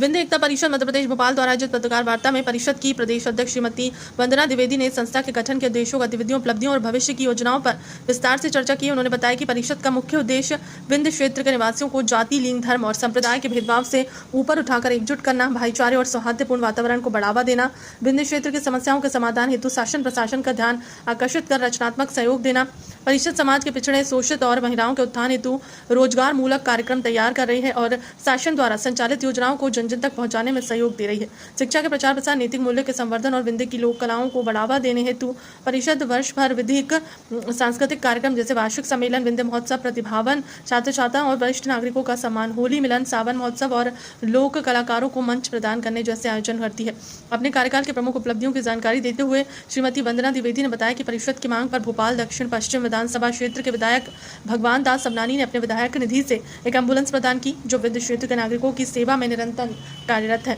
विंध्य एकता परिषद मध्य प्रदेश भोपाल द्वारा आयोजित पत्रकार वार्ता में परिषद की प्रदेश अध्यक्ष श्रीमती वंदना द्विवेदी ने संस्था के गठन के उद्देश्यों, गतिविधियों, उपलब्धियों और भविष्य की योजनाओं पर विस्तार से चर्चा की। उन्होंने बताया कि परिषद का मुख्य उद्देश्य विंध्य क्षेत्र के निवासियों को जाति, लिंग, धर्म और संप्रदाय के भेदभाव से ऊपर उठाकर एकजुट करना, भाईचारे और सौहार्दपूर्ण वातावरण को बढ़ावा देना, विंध्य क्षेत्र की समस्याओं के समाधान हेतु शासन प्रशासन का ध्यान आकर्षित कर रचनात्मक सहयोग देना। परिषद समाज के पिछड़े, शोषित और महिलाओं के उत्थान हेतु रोजगार मूलक कार्यक्रम तैयार कर रही है और शासन द्वारा संचालित योजनाओं को जन जन तक पहुंचाने में सहयोग दे रही है। शिक्षा के प्रचार प्रसार, नैतिक मूल्य के संवर्धन और विंध्य की लोक कलाओं को बढ़ावा देने हेतु परिषद वर्ष भर विधिक सांस्कृतिक कार्यक्रम जैसे वार्षिक सम्मेलन, विंध्य महोत्सव, प्रतिभावन छात्र छात्राओं और वरिष्ठ नागरिकों का सम्मान, होली मिलन, सावन महोत्सव और लोक कलाकारों को मंच प्रदान करने जैसे आयोजन करती है। अपने कार्यकाल के प्रमुख उपलब्धियों की जानकारी देते हुए श्रीमती वंदना द्विवेदी ने बताया कि परिषद की मांग पर भोपाल दक्षिण पश्चिम विधानसभा क्षेत्र के विधायक भगवान दास सबनानी ने अपने विधायक निधि से एक एम्बुलेंस प्रदान की, जो विंध्य क्षेत्र के नागरिकों की सेवा में निरंतर कार्यरत है।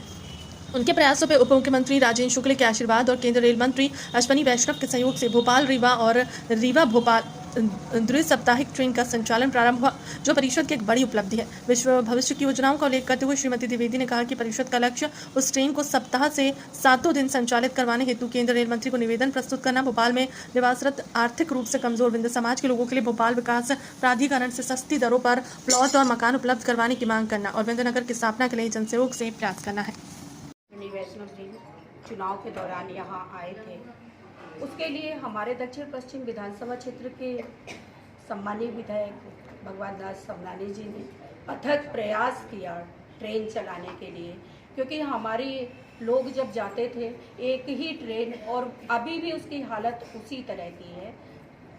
उनके प्रयासों पर उप मुख्यमंत्री राजेंद्र शुक्ल के आशीर्वाद और केंद्रीय रेल मंत्री अश्विनी वैष्णव के सहयोग से भोपाल रीवा और रीवा भोपाल द्विसाप्ताहिक ट्रेन का संचालन प्रारंभ हुआ, जो परिषद की एक बड़ी उपलब्धि है। विश्व भविष्य की योजनाओं का उल्लेख करते हुए श्रीमती द्विवेदी ने कहा कि परिषद का लक्ष्य उस ट्रेन को सप्ताह से 7 दिन संचालित करवाने हेतु केंद्रीय रेल मंत्री को निवेदन प्रस्तुत करना, भोपाल में निवासरत आर्थिक रूप से कमजोर विंध्य समाज के लोगों के लिए भोपाल विकास प्राधिकरण से सस्ती दरों पर प्लॉट और मकान उपलब्ध करवाने की मांग करना और विंध्य नगर की स्थापना के लिए जनसहयोग से प्रयास करना है। वैष्णव जी चुनाव के दौरान यहाँ आए थे, उसके लिए हमारे दक्षिण पश्चिम विधानसभा क्षेत्र के सम्मानीय विधायक भगवान दास सबनानी जी ने अथक प्रयास किया ट्रेन चलाने के लिए, क्योंकि हमारी लोग जब जाते थे एक ही ट्रेन, और अभी भी उसकी हालत उसी तरह की है।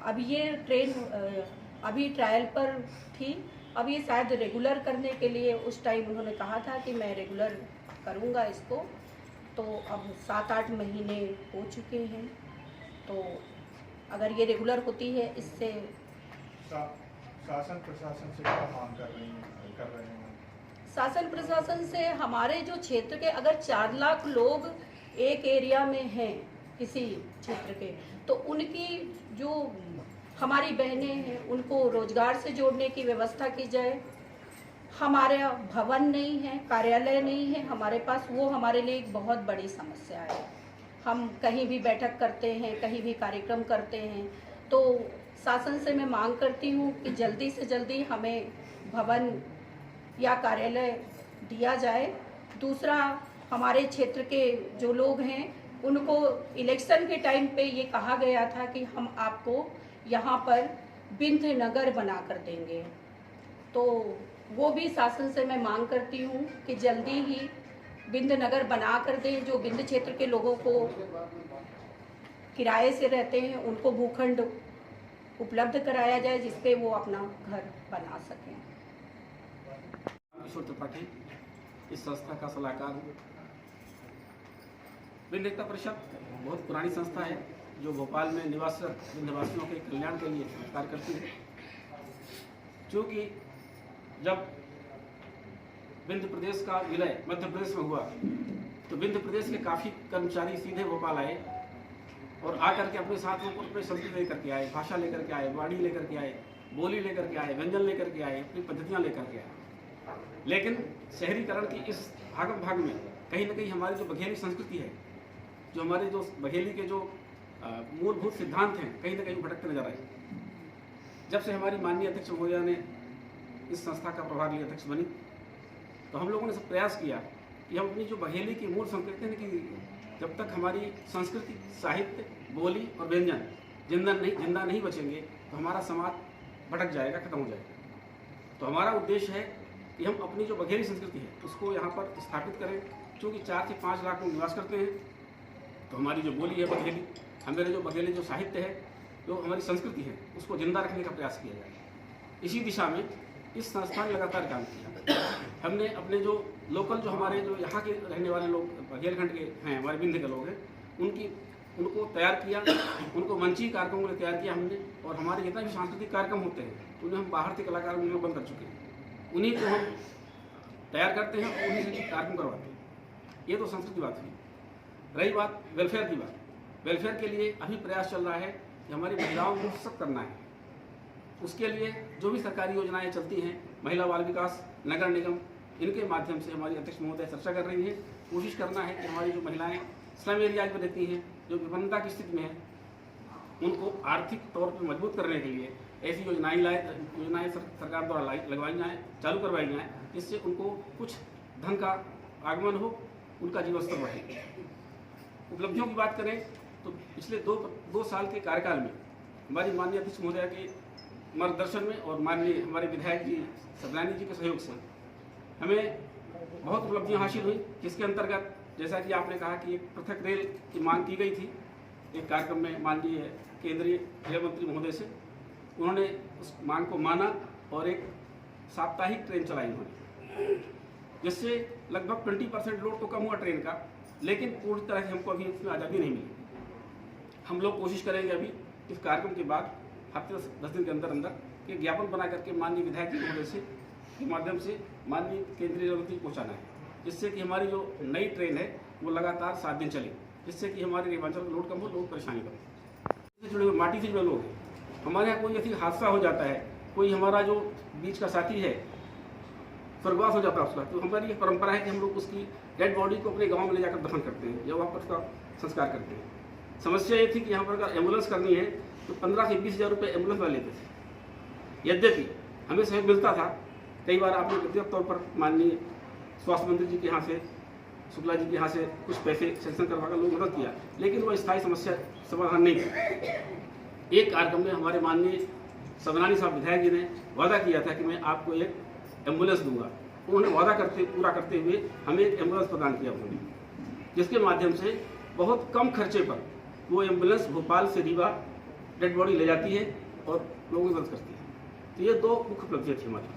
अब ये ट्रेन अभी ट्रायल पर थी, अब ये शायद रेगुलर करने के लिए उस टाइम उन्होंने कहा था कि मैं रेगुलर करूँगा इसको, तो अब 7-8 महीने हो चुके हैं। तो अगर ये रेगुलर होती है, इससे शासन प्रशासन से क्या मांग कर रहे हैं? शासन प्रशासन से हमारे जो क्षेत्र के अगर 4 लाख लोग एक एरिया में हैं किसी क्षेत्र के, तो उनकी जो हमारी बहनें हैं उनको रोजगार से जोड़ने की व्यवस्था की जाए। हमारे भवन नहीं है, कार्यालय नहीं है हमारे पास, वो हमारे लिए एक बहुत बड़ी समस्या है। हम कहीं भी बैठक करते हैं, कहीं भी कार्यक्रम करते हैं, तो शासन से मैं मांग करती हूँ कि जल्दी से जल्दी हमें भवन या कार्यालय दिया जाए। दूसरा, हमारे क्षेत्र के जो लोग हैं उनको इलेक्शन के टाइम पे ये कहा गया था कि हम आपको यहाँ पर विंध्य नगर बना कर देंगे, तो वो भी शासन से मैं मांग करती हूँ कि जल्दी ही विंध्य नगर बना कर दें। जो विंध्य क्षेत्र के लोगों को किराए से रहते हैं उनको भूखंड उपलब्ध कराया जाए, जिसपे वो अपना घर बना सकें। किशोर त्रिपाठी इस संस्था का सलाहकार हूँ। विंध्य एकता परिषद बहुत पुरानी संस्था है जो भोपाल में निवासरत विंध्यवासियों के कल्याण के लिए कार्य करती है। क्योंकि जब विंध्य प्रदेश का विलय मध्य प्रदेश में हुआ तो विंध्य प्रदेश के काफ़ी कर्मचारी सीधे भोपाल आए और आकर के अपने साथ में अपनी संस्कृति लेकर के आए, भाषा लेकर के आए, वाणी लेकर के आए, बोली लेकर के आए, व्यंजन लेकर के आए, अपनी पद्धतियाँ लेकर के आए। लेकिन शहरीकरण की इस भागम भाग में कहीं ना कहीं हमारी जो बघेली संस्कृति है, जो हमारे जो बघेली के जो मूलभूत सिद्धांत हैं, कहीं ना कहीं भटकते नजर आए। जब से हमारी माननीय अध्यक्ष महोदया ने इस संस्था का प्रभारी अध्यक्ष बनी, तो हम लोगों ने सब प्रयास किया कि हम अपनी जो बघेली की मूल संस्कृति है कि जब तक हमारी संस्कृति, साहित्य, बोली और व्यंजन जिंदा नहीं बचेंगे तो हमारा समाज भटक जाएगा, खत्म हो जाएगा। तो हमारा उद्देश्य है कि हम अपनी जो बघेली संस्कृति है उसको यहाँ पर स्थापित करें। चूँकि 4 से 5 लाख लोग निवास करते हैं, तो हमारी जो बोली है बघेली, हमारे जो बघेली जो साहित्य है, जो हमारी संस्कृति है, उसको जिंदा रखने का प्रयास किया जाए। इसी दिशा में इस संस्था ने लगातार काम किया। हमने अपने जो लोकल जो हमारे जो यहाँ के रहने वाले लोग बघेलखंड के हैं, हमारे विंध्य के लोग हैं, उनको तैयार किया, उनको मंची कार्यक्रमों को तैयार किया हमने। और हमारे जितना भी सांस्कृतिक कार्यक्रम होते हैं उन्हें हम बाहर से कलाकार उन्हें बंद कर चुके हैं, उन्हीं को हम तैयार करते हैं और उन्हीं से कार्यक्रम करवाते हैं। ये तो संस्कृत की बात हुई। रही बात वेलफेयर की बात, वेलफेयर के लिए अभी प्रयास चल रहा है कि हमारी महिलाओं को सशक्त करना है। उसके लिए जो भी सरकारी योजनाएं चलती हैं, महिला बाल विकास, नगर निगम, इनके माध्यम से हमारी अध्यक्ष महोदय चर्चा कर रही है। कोशिश करना है कि हमारी जो महिलाएं स्लम एरियाज में रहती हैं, जो विपन्नता की स्थिति में है, उनको आर्थिक तौर पर मजबूत करने के लिए ऐसी योजनाएं सरकार द्वारा लगवाई जाएँ, चालू करवाई जाएँ, जिससे उनको कुछ धन का आगमन हो, उनका जीवन स्तर बढ़े। उपलब्धियों की बात करें तो पिछले दो साल के कार्यकाल में हमारी माननीय अध्यक्ष महोदय के मार्गदर्शन में और माननीय हमारे विधायक जी सदनानी जी के सहयोग से हमें बहुत उपलब्धियां हासिल हुई, जिसके अंतर्गत जैसा कि आपने कहा कि एक पृथक रेल की मांग की गई थी एक कार्यक्रम में माननीय केंद्रीय रेल मंत्री महोदय से, उन्होंने उस मांग को माना और एक साप्ताहिक ट्रेन चलाई उन्होंने, जिससे लगभग 20% लोड तो कम हुआ ट्रेन का, लेकिन पूरी तरह से हमको अभी उसमें आज़ादी नहीं मिली। हम लोग कोशिश करेंगे अभी इस कार्यक्रम के बाद हफ्ते 10 दिन के अंदर अंदर एक ज्ञापन बना करके माननीय विधायक जी महोदय से के माध्यम से माननीय केंद्रीय रेल मंत्री को पहुँचाना है, जिससे कि हमारी जो नई ट्रेन है वो लगातार 7 दिन चले, जिससे कि हमारे रेवांचल का लोड कम हो, लोग परेशानी कम। जुड़े हुए माटी से जुड़े लोग हैं, हमारे यहाँ कोई ऐसी हादसा हो जाता है, कोई हमारा जो बीच का साथी है स्वर्गवास हो जाता है उसका, तो हमारी ये परंपरा है कि हम लोग उसकी डेड बॉडी को अपने गाँव में ले जाकर दफन करते हैं या वहाँ पर उसका संस्कार करते हैं। समस्या ये थी कि यहाँ पर अगर एम्बुलेंस करनी है तो 15 से 20 हज़ार रुपये एम्बुलेंस वाले लेते थे। यद्यपि हमें सहयोग मिलता था, कई बार आपने व्यक्तिगत तौर पर माननीय स्वास्थ्य मंत्री जी के यहाँ से, शुक्ला जी के यहाँ से कुछ पैसे सेंक्शन करवाकर लोग मदद किया, लेकिन वो स्थायी समस्या समाधान नहीं किया। एक कार्यक्रम में हमारे माननीय सदनानी साहब विधायक जी ने वादा किया था कि मैं आपको एक एम्बुलेंस दूंगा। उन्होंने वादा पूरा करते हुए हमें एक एम्बुलेंस प्रदान किया उन्होंने, जिसके माध्यम से बहुत कम खर्चे पर वो एम्बुलेंस भोपाल से रीवा डेड बॉडी ले जाती है और लोगों की मदद करती है। तो ये 2 मुख्य उपलब्धियाँ थी हमारी।